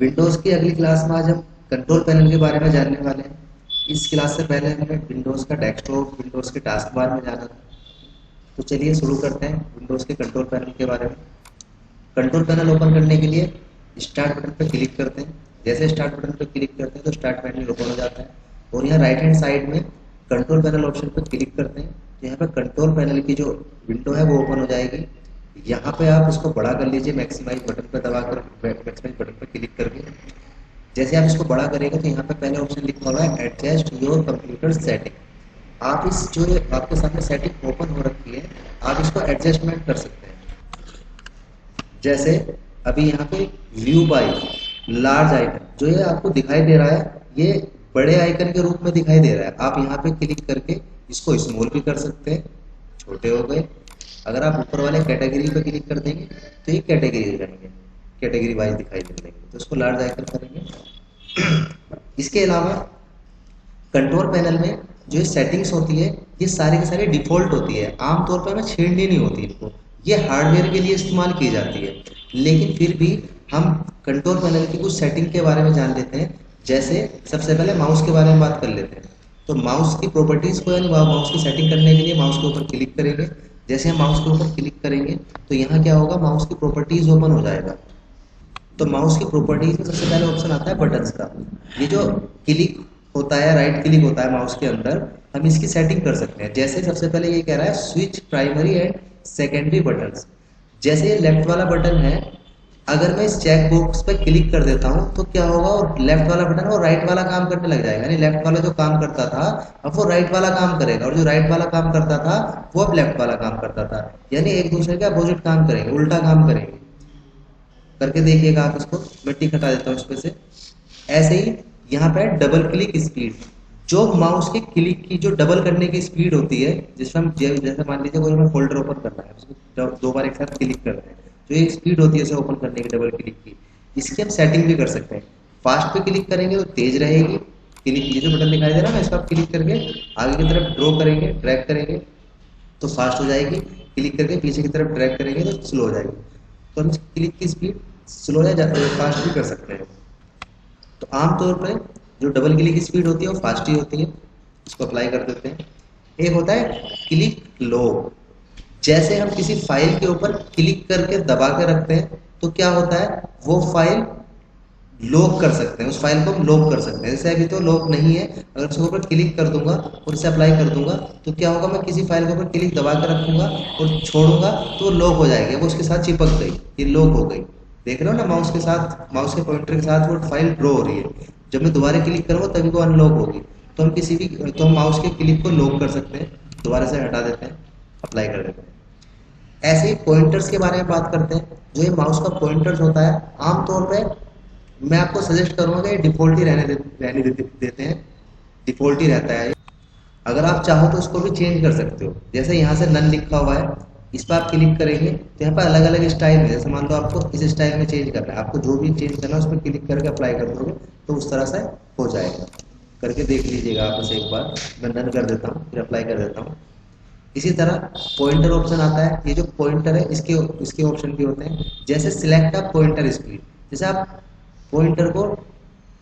Windows की अगली class में आज हम कंट्रोल पैनल के बारे में जानने वाले हैं। इस क्लास से पहले हमें विंडोज़ का डेस्कटॉप, विंडोज़ के टास्क बार में जाना था। तो चलिए शुरू करते हैं विंडोज़ के कंट्रोल पैनल के बारे में। कंट्रोल पैनल ओपन करने के लिए स्टार्ट बटन पर क्लिक करते हैं। जैसे स्टार्ट बटन पर क्लिक करते हैं तो स्टार्ट पैनल ओपन हो जाता है और यहाँ राइट हैंड साइड में कंट्रोल पैनल ऑप्शन पर क्लिक करते हैं तो यहाँ पर कंट्रोल पैनल की जो विंडो है वो ओपन हो जाएगी। यहाँ पे आप इसको बड़ा कर लीजिए मैक्सिमाइज बटन पर दबाकर, मैक्सिमाइज बटन पर क्लिक करके। जैसे आप इसको बड़ा करेंगे तो यहाँ पे पहले ऑप्शन लिखा हुआ है एडजस्ट योर कंप्यूटर सेटिंग। आप इस जो आपके सामने सेटिंग ओपन हो रखी है आप इसको एडजस्टमेंट कर सकते हैं। जैसे अभी यहाँ पे व्यू बाय लार्ज आइकन जो ये आपको दिखाई दे रहा है ये बड़े आइकन के रूप में दिखाई दे रहा है। आप यहाँ पे क्लिक करके इसको स्मॉल भी कर सकते हैं, छोटे हो गए। अगर आप ऊपर वाले कैटेगरी पे क्लिक कर देंगे तो ये कैटेगरी रहेंगे, कैटेगरी वाइज दिखाई दे देंगे तो इसको लार्ज आइकन करेंगे। इसके अलावा कंट्रोल पैनल में जो सेटिंग्स होती है ये सारी की सारी डिफॉल्ट होती है, आमतौर पर हमें छेड़नी नहीं होती इनको। ये हार्डवेयर के लिए इस्तेमाल की जाती है, लेकिन फिर भी हम कंट्रोल पैनल की कुछ सेटिंग के बारे में जान लेते हैं। जैसे सबसे पहले माउस के बारे में बात कर लेते हैं। तो माउस की प्रॉपर्टीज को यानी माउस की सेटिंग करने के लिए माउस के ऊपर क्लिक करेंगे। जैसे हम माउस के ऊपर क्लिक करेंगे तो यहाँ क्या होगा, माउस की प्रॉपर्टीज ओपन हो जाएगा। तो माउस की प्रॉपर्टीज में सबसे पहले ऑप्शन आता है बटन्स का। ये जो क्लिक होता है, राइट क्लिक होता है माउस के अंदर, हम इसकी सेटिंग कर सकते हैं। जैसे सबसे पहले ये कह रहा है switch primary and secondary buttons. जैसे ये लेफ्ट वाला बटन है, अगर मैं इस चेक बॉक्स पर क्लिक कर देता हूँ तो क्या होगा, और लेफ्ट वाला बटन और राइट वाला काम करने लग जाएगा। यानी लेफ्ट वाला जो काम करता था अब वो राइट वाला काम करेगा, और जो राइट वाला काम करता था वो अब लेफ्ट वाला काम करता था। यानी एक दूसरे के अपोजिट काम करेंगे, उल्टा काम करेंगे। करके देखिएगा आप इसको, मैं टिक हटा देता हूँ इस पे से। ऐसे ही यहाँ पे डबल क्लिक स्पीड, जो माउस के क्लिक की जो डबल करने की स्पीड होती है, जिसमें हम जैसे मान लीजिए कोई हमें फोल्डर ओपन करना है, उसको दो बार एक साथ क्लिक करते हैं, जो ये स्पीड होती है उसे ओपन करने की डबल क्लिक की, इसकी हम सेटिंग भी कर सकते हैं। फास्ट पे क्लिक करेंगे तो तेज रहेगी क्लिक, ये जो बटन दिखाई दे रहा है ना इसको आप क्लिक करके आगे की तरफ ड्रॉ करेंगे, ड्रैग करेंगे तो फास्ट हो जाएगी। क्लिक करके पीछे की तरफ ड्रैग करेंगे तो स्लो हो जाएगी। तो हम क्लिक की स्पीड स्लो या फास्ट भी कर सकते हैं। तो आमतौर पर जो डबल क्लिक की स्पीड होती है वो फास्ट ही होती है, इसको अप्लाई कर देते हैं। एक होता है क्लिक लॉक। जैसे हम किसी फाइल के ऊपर क्लिक करके दबा के रखते हैं तो क्या होता है, वो फाइल लॉक कर सकते हैं, उस फाइल को हम लॉक कर सकते हैं। जैसे अभी तो लॉक नहीं है, अगर उसके ऊपर क्लिक कर दूंगा और इसे अप्लाई कर दूंगा तो क्या होगा, मैं किसी फाइल के ऊपर क्लिक दबा कर रखूंगा और छोड़ूंगा तो वो लॉक हो जाएगी, वो उसके साथ चिपक गई, ये लॉक हो गई। देख रहे हो ना, माउस के साथ, माउस के पॉइंटर के साथ वो फाइल ड्रॉ हो रही है। जब मैं दोबारा क्लिक करूंगा तभी वो अनलॉक होगी। तो हम किसी भी, तो हम माउस के क्लिक को लॉक कर सकते हैं, दोबारा से हटा देते हैं, अप्लाई कर देते हैं। ऐसे ही पॉइंटर्स के बारे में बात करते हैं। जो ये माउस का पॉइंटर्स होता है, आमतौर पर मैं आपको सजेस्ट करूंगा कि डिफॉल्ट ही रहने देते हैं, डिफॉल्ट ही रहता है। अगर आप चाहो तो इसको भी चेंज कर सकते हो। जैसे यहाँ से नन लिखा हुआ है, इस पर आप क्लिक करेंगे तो यहाँ पर अलग अलग स्टाइल है। जैसे मान लो आपको इस स्टाइल में चेंज करना है, आपको जो भी चेंज करना है उस पर क्लिक करके अप्लाई कर दोगे तो उस तरह से हो जाएगा। करके देख लीजिएगा आप उसे एक बार। मैं डन कर देता हूँ, फिर अप्लाई कर देता हूँ। इसी तरह पॉइंटर ऑप्शन आता है। ये जो पॉइंटर है इसके ऑप्शन भी होते हैं। जैसे सिलेक्ट अ पॉइंटर स्पीड, जैसे आप पॉइंटर को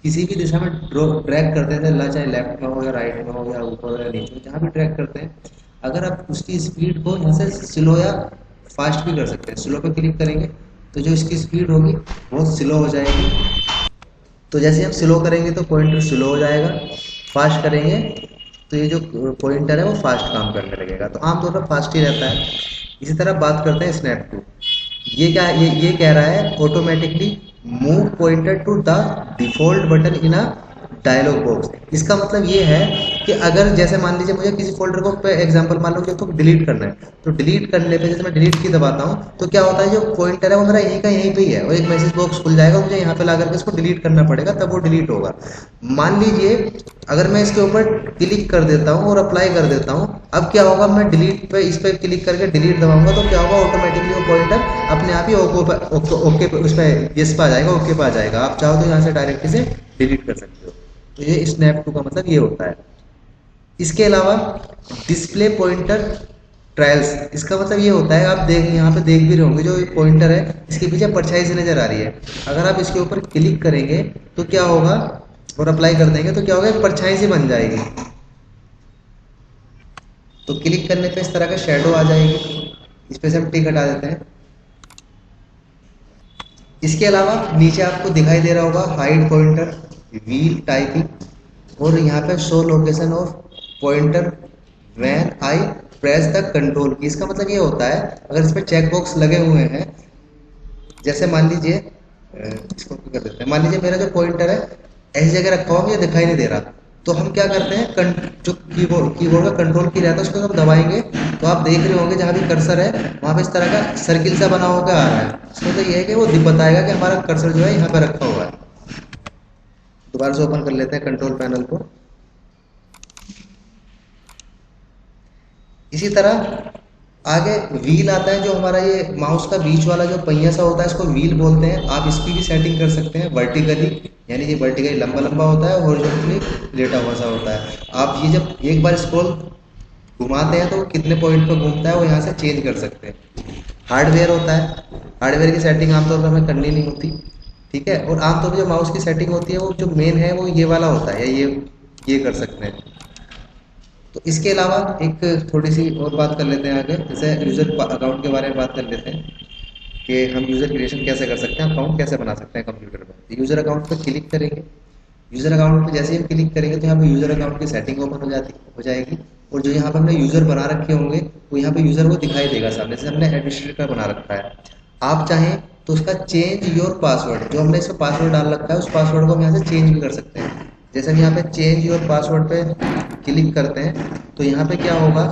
किसी भी दिशा में ड्रैग करते थे, चाहे लेफ्ट में हो या राइट में हो या ऊपर या नीचे, जहाँ भी ड्रैग करते हैं, अगर आप उसकी स्पीड को यहाँ से स्लो या फास्ट भी कर सकते हैं। स्लो पे क्लिक करेंगे तो जो इसकी स्पीड होगी वो स्लो हो जाएगी। तो जैसे हम स्लो करेंगे तो पॉइंटर स्लो हो जाएगा, फास्ट करेंगे तो ये जो पॉइंटर है वो फास्ट काम करने लगेगा। तो आमतौर पर फास्ट ही रहता है। इसी तरह बात करते हैं स्नैप टू। ये कह रहा है automatically move pointer to the default button in a dialog box. इसका मतलब ये है कि अगर जैसे मान लीजिए मुझे किसी फोल्डर को पे एग्जांपल मान लो कि तो डिलीट करना है, तो डिलीट करने पे जैसे मैं डिलीट की दबाता हूँ तो क्या होता है, जो पॉइंटर है वो मेरा यहीं का यहीं पे ही है, और एक मैसेज बॉक्स खुल जाएगा, मुझे यहाँ पे ला करके इसको डिलीट करना पड़ेगा तब वो डिलीट होगा। मान लीजिए अगर मैं इसके ऊपर क्लिक कर देता हूँ और अप्लाई कर देता हूँ, अब क्या होगा, मैं डिलीट पे, इस पर क्लिक करके डिलीट दबाऊंगा तो क्या होगा, ऑटोमेटिकली वो पॉइंटर अपने आप ही ओके उस पर यस पे आ जाएगा, ओके पे आ जाएगा। आप चाहो तो यहाँ से डायरेक्ट इसे डिलीट कर सकते हो। तो ये स्नैप टू का मतलब ये होता है। इसके अलावा डिस्प्ले पॉइंटर ट्रायल्स, इसका मतलब ये होता है, आप देख यहाँ पे देख भी रहे होंगे जो पॉइंटर है इसके पीछे परछाई से नजर आ रही है। अगर आप इसके ऊपर क्लिक करेंगे तो क्या होगा, और अप्लाई कर देंगे तो क्या होगा, एक परछाई सी बन जाएगी। तो क्लिक करने पे इस तरह का शेडो आ जाएगी, इस पे से हम टिक हटा देते हैं। इसके अलावा नीचे आपको दिखाई दे रहा होगा हाइड पॉइंटर, व्हील टाइपिंग, और यहाँ पे show location of pointer when I press the control की। इसका मतलब ये होता है, अगर इस पे चेक बॉक्स लगे हुए हैं, जैसे मान लीजिए इसको कर देते हैं, मान लीजिए मेरा जो पॉइंटर है ऐसी जगह रखा हुआ, मुझे दिखाई नहीं दे रहा, तो हम क्या करते हैं, जो कीबोर्ड का कंट्रोल की रहता है उसको हम दबाएंगे, तो आप देख रहे होंगे जहाँ भी कर्सर है वहाँ पे इस तरह का सर्किल सा बना होकर आ रहा है। इसका मतलब ये है कि वो बताएगा कि हमारा कर्सर जो है यहाँ पे रखा हुआ है। दोबारा से ओपन कर लेते हैं कंट्रोल पैनल को। इसी तरह आगे व्हील आता है, जो हमारा ये माउस का बीच वाला जो पहिया सा होता है इसको व्हील बोलते हैं। आप इसकी भी सेटिंग कर सकते हैं वर्टिकली, यानी ये वर्टिकली लंबा लंबा होता है, हॉरिजॉन्टली लेटा हुआ सा होता है। आप ये जब एक बार स्क्रॉल घुमाते हैं तो वो कितने पॉइंट पर घूमता है वो यहाँ से चेंज कर सकते हैं। हार्डवेयर होता है, हार्डवेयर की सेटिंग आमतौर पर हमें करनी नहीं होती, ठीक है। और आमतौर पर जो माउस की सेटिंग होती है वो जो मेन है वो ये वाला होता है, ये कर सकते हैं। तो इसके अलावा एक थोड़ी सी और बात कर लेते हैं आगे, जैसे यूज़र अकाउंट के बारे में बात कर लेते हैं कि हम यूज़र क्रिएशन कैसे कर सकते हैं, अकाउंट कैसे बना सकते हैं कंप्यूटर में। यूज़र अकाउंट पर क्लिक करेंगे, यूज़र अकाउंट पर जैसे ही हम क्लिक करेंगे तो यहाँ पे यूज़र अकाउंट की सेटिंग ओपन हो जाएगी, और जो यहाँ पर हमने यूज़र बना रखे होंगे वो यहाँ पे यूज़र को दिखाई देगा सामने से, हमने एडमिनिस्ट्रेटर बना रखा है। आप चाहें तो उसका चेंज योर पासवर्ड, जो हमने इसमें पासवर्ड डाल रखा है उस पासवर्ड को हम यहाँ से चेंज भी कर सकते हैं। जैसे हम यहाँ पे चेंज योर पासवर्ड पे क्लिक करते हैं तो यहाँ पे क्या होगा,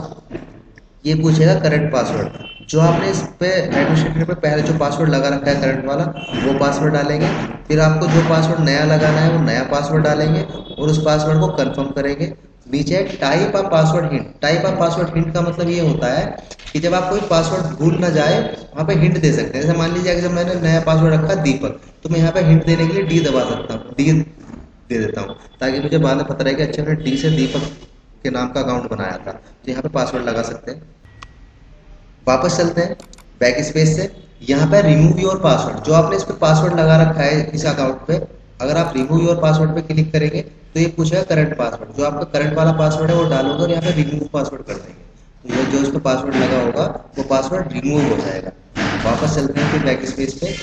ये पूछेगा करंट पासवर्ड, जो आपने इस पे एडमिनिस्ट्रेटर पे पहले जो पासवर्ड लगा रखा है करंट वाला वो पासवर्ड डालेंगे। फिर आपको जो पासवर्ड नया लगाना है वो नया पासवर्ड डालेंगे और उस पासवर्ड को कंफर्म करेंगे। नीचे type of password hint, type of password hint का मतलब ये होता है कि जब आप कोई पासवर्ड भूल ना जाए वहाँ पे हिंट दे सकते हैं। जैसे मान लीजिए अगर मैंने नया पासवर्ड रखा दीपक, तो मैं यहाँ पे हिंट देने के लिए डी दबा सकता हूँ, डी दे देता हूँ, ताकि मुझे बाद में पता रहे कि अच्छा मैंने डी से दीपक के नाम का अकाउंट बनाया था। तो यहाँ पे पासवर्ड लगा सकते हैं। वापस चलते हैं बैक स्पेस से, यहाँ पे रिमूव योर पासवर्ड, जो आपने इस पे पासवर्ड लगा रखा है इस अकाउंट पे, अगर आप रिमूव योर पासवर्ड पे क्लिक करेंगे तो ये पूछेगा करंट पासवर्ड, जो आपका करंट वाला पासवर्ड है वो डालोगे और यहाँ पे रिमूव पासवर्ड कर देंगे, तो ये जो इस पे पासवर्ड लगा होगा वो पासवर्ड रिमूव हो जाएगा। वापस चलते हैं फिर बैक स्पेस पे।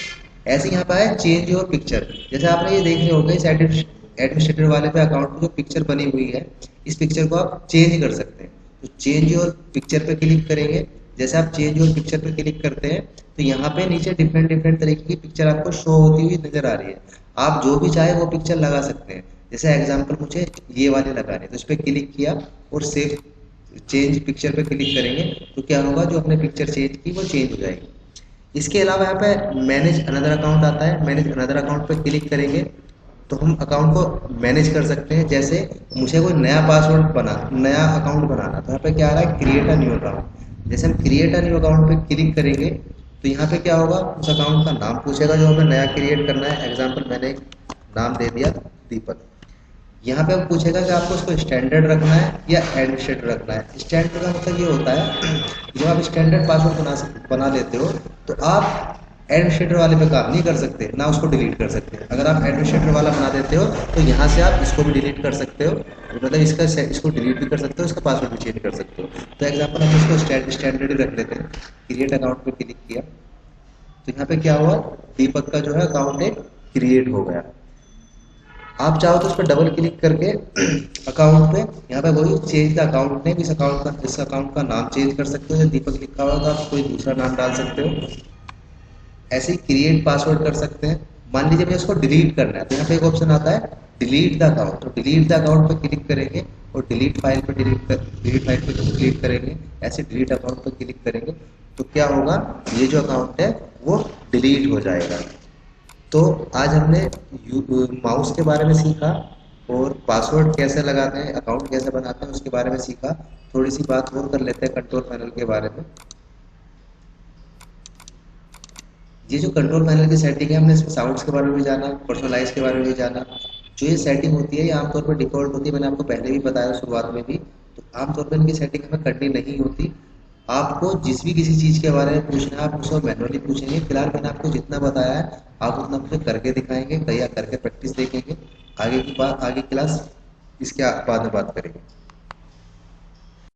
ऐसे यहाँ पे है चेंज योर पिक्चर, जैसे आपने ये देख रहे होंगे इस एडमिनिस्ट्रेटर वाले पे अकाउंट में जो पिक्चर बनी हुई है इस पिक्चर को आप चेंज कर सकते हैं। तो चेंज योर पिक्चर पे क्लिक करेंगे, जैसे आप चेंज योर पिक्चर पे क्लिक करते हैं तो यहाँ पे नीचे डिफरेंट डिफरेंट तरीके की पिक्चर आपको शो होती हुई नजर आ रही है। आप जो भी चाहे वो पिक्चर लगा सकते हैं। जैसे एग्जांपल मुझे ये वाले लगाने, तो इस पर क्लिक किया और सेव चेंज पिक्चर पे क्लिक करेंगे तो क्या होगा, जो अपने पिक्चर चेंज की वो चेंज हो जाएगी। इसके अलावा यहाँ पे मैनेज अनदर अकाउंट आता है, मैनेज अनदर अकाउंट पे क्लिक करेंगे तो हम अकाउंट को मैनेज कर सकते हैं। जैसे मुझे कोई नया नया अकाउंट बनाना, तो यहाँ पे क्या आ रहा है, क्रिएट अ न्यू अकाउंट। जैसे हम क्रिएट अ न्यू अकाउंट पे क्लिक करेंगे तो यहाँ पे क्या होगा, उस अकाउंट का नाम पूछेगा जो हमें नया क्रिएट करना है। एग्जाम्पल मैंने एक नाम दे दिया दीपक। यहाँ पे पूछेगा कि आपको उसको स्टैंडर्ड रखना है या एडमिनिस्ट्रेटर रखना है। स्टैंडर्ड का मतलब ये होता है जब आप स्टैंडर्ड पासवर्ड बना लेते हो तो आप एडमिनिस्ट्रेटर वाले पे काम नहीं कर सकते, ना उसको डिलीट कर सकते। अगर आप एडमिनिस्ट्रेटर वाला बना देते हो तो यहाँ से आप इसको भी डिलीट कर सकते हो, मतलब इसको डिलीट भी कर सकते हो, इसका पासवर्ड भी चेंज कर सकते हो। तो एग्जाम्पल हम इसको स्टैंडर्ड ही रख लेते हैं। क्रिएट अकाउंट पे क्लिक किया तो यहाँ पे क्या हुआ, दीपक का जो है अकाउंट एक क्रिएट हो गया। आप चाहो तो उस पर डबल क्लिक करके अकाउंट पे यहाँ पे वही चेंज द अकाउंट नेम, इस अकाउंट का नाम चेंज कर सकते हो। जब दीपक लिखा होगा तो आप कोई दूसरा नाम डाल सकते हो। ऐसे ही क्रिएट पासवर्ड कर सकते हैं। मान लीजिए मुझे इसको डिलीट करना है तो यहाँ पे एक ऑप्शन आता है डिलीट द अकाउंट, तो डिलीट द अकाउंट पे क्लिक करेंगे और डिलीट फाइल पे क्लिक करेंगे। ऐसे डिलीट अकाउंट पे क्लिक करेंगे तो क्या होगा, ये जो अकाउंट है वो डिलीट हो जाएगा। तो आज हमने माउस के बारे में सीखा और पासवर्ड कैसे लगाते हैं, अकाउंट कैसे बनाते हैं उसके बारे में सीखा। थोड़ी सी बात और कर लेते हैं कंट्रोल पैनल के बारे में। ये जो कंट्रोल पैनल की सेटिंग है, हमने इसमें साउंड्स के बारे में भी जाना, पर्सनलाइज के बारे में भी जाना। जो ये सेटिंग होती है ये आमतौर पर डिफॉल्ट होती है, मैंने आपको पहले भी बताया शुरुआत में भी। तो आमतौर पर इनकी सेटिंग हमें करनी नहीं होती। आपको जिस भी किसी चीज़ के बारे में पूछना है आप मुझसे मैनुअली पूछेंगे। फिलहाल मैंने आपको जितना बताया है आप उतना मुझे करके दिखाएंगे, कहीं करके प्रैक्टिस देखेंगे। आगे की बात, आगे क्लास इसके बाद में बात करेंगे।